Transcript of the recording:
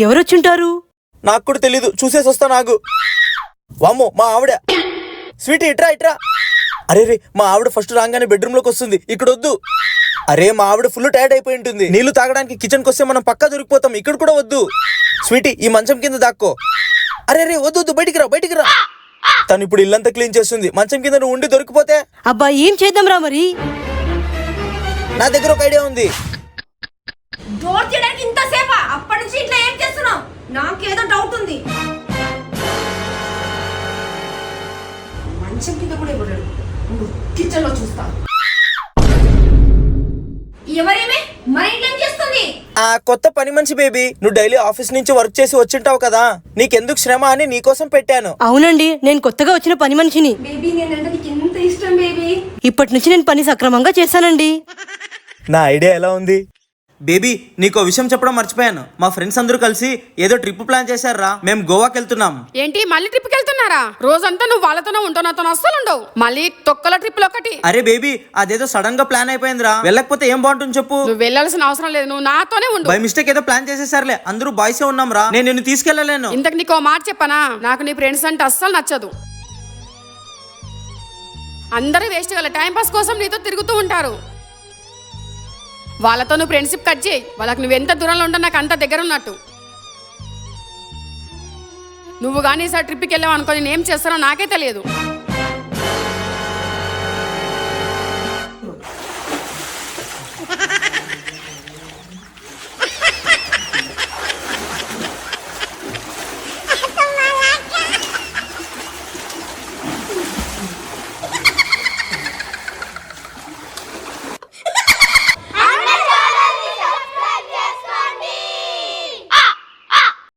ఎవరొచ్చుంటారు? నాకు కూడా తెలీదు, చూసేసి వస్తా. నాకు వామ్మో, మా ఆవిడ. స్వీటీ ఇట్రా ఇట్రా. అరే రే, మా ఆవిడ ఫస్ట్ రాగానే బెడ్రూమ్ లోకి వస్తుంది, ఇక్కడ వద్దు. అరే, మా ఆవిడ ఫుల్ టైర్డ్ అయిపోయి ఉంటుంది. నీళ్లు తాగడానికి కిచెన్ కి వస్తే మనం పక్కా దొరికిపోతాం, ఇక్కడ కూడా వద్దు. స్వీటీ, ఈ మంచం కింద దాక్కో. అరే రే, వద్దు వద్దు, బయటికి రా బయటికి రా. తను ఇప్పుడు ఇల్లంతా క్లీన్ చేస్తుంది, మంచం కింద నువ్వు ఉండి దొరికిపోతే. అబ్బా, ఏం చేద్దాంరా మరి? నా దగ్గర ఒక ఐడియా ఉంది. డోర్ తీయడానికి ఇంతసేపా? అప్పటి నుంచి ఇట్లా ఏం చేస్తున్నావు? నాకేదో డౌట్ ఉంది. మంచం కింద కూడా ఇవ్వలేడు, కిచెన్ లో చూస్తా. ఎవరేమే మన ఇంట్లో చేస్తుంది? ఆ కొత్త పని మనిషి బేబీ. నువ్వు డైలీ ఆఫీస్ నుంచి వర్క్ చేసి వచ్చింటావు కదా, నీకెందుకు శ్రమ అని నీకోసం పెట్టాను. అవునండి, నేను కొత్తగా వచ్చిన పని మనిషిని. బేబీ, నేనంటే నీకు ఎంత ఇష్టం బేబీ. ఇప్పటి నుంచి నేను పని సక్రమంగా చేశానండి. నా ఐడియా ఎలా ఉంది బేబీ? నీకో విషయం చెప్పడం మర్చిపోయాను. మా ఫ్రెండ్స్ అందరూ కలిసి ఏదో ట్రిప్ ప్లాన్ చేశారా. మేము గోవాకి వెళ్తున్నాం. ఏంటి, మళ్ళీ ట్రిప్కి వెళ్తున్నారా? రోజంతా నువ్వు వాళ్ళతోనే ఉంటావు, నాతో అస్సలు ఉండవు. మళ్ళీ తొక్కల ట్రిప్లు ఒకటి. అరే బేబీ, అదేదో సడన్ గా ప్లాన్ అయిపోయిందిరా. వెళ్ళకపోతే ఏం బాగుంటుంది చెప్పు. నువ్వు వెళ్ళాల్సిన అవసరం లేదు, నువ్వు నాతోనే ఉండు. బై మిస్టేక్ ఏదో ప్లాన్ చేసేసారులే, అందరూ బాయ్సే ఉన్నాం రా. నేను నిన్ను తీసుకెళ్లలేను. ఇంతకు నీకు మాట చెప్పనా, నాకు నీ ఫ్రెండ్స్ అంటే అస్సలు నచ్చదు. అందరూ వేస్ట్ గల టైం పాస్ కోసం నీతో తిరుగుతూ ఉంటారు. వాళ్ళతో నువ్వు ఫ్రెండ్షిప్ కట్ చేయి. వాళ్ళకి నువ్వు ఎంత దూరంలో ఉంటావు నాకు అంత దగ్గర ఉన్నట్టు. నువ్వు కానీ ఈసారి ట్రిప్కి వెళ్ళావు అనుకో, నేను ఏం చేస్తానో నాకే తెలియదు.